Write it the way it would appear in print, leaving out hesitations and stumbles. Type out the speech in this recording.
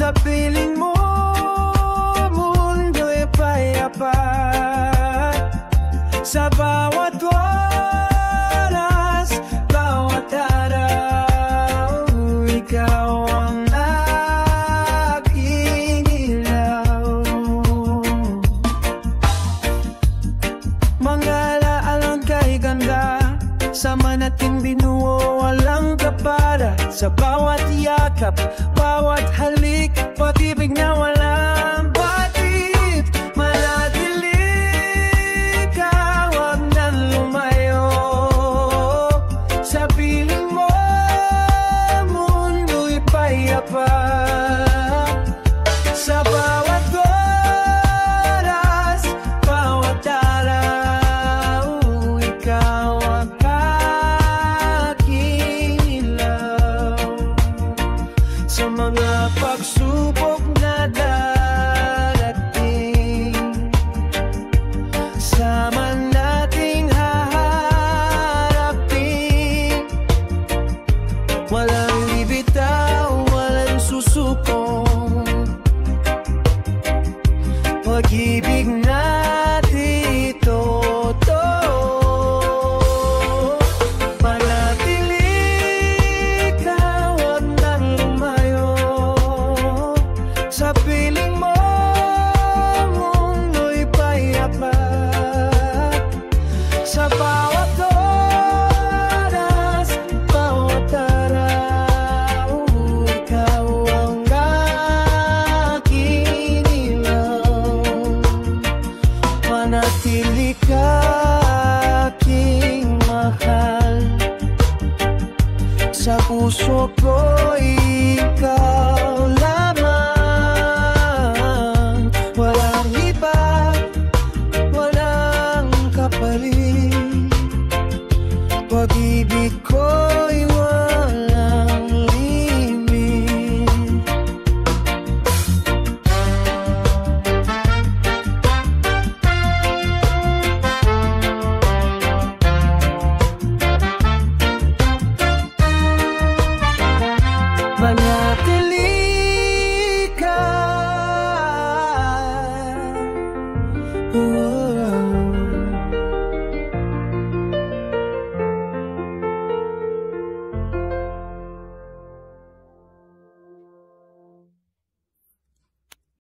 Sa piling mo, mundo'y payapa. Sa bawat oras, bawat araw, ikaw ang aking ilaw. Mga alaalang kay ganda, sama nating binuo walang kapara. Sa bawat yakap, bawat halik, pag-ibig na walang batid. Malatilig ka, wag nang lumayo. Sa piling mo, mundo'y payapa. Sa bawat oras, bawat araw, ikaw ang aking ilaw. Sa mga pagsubok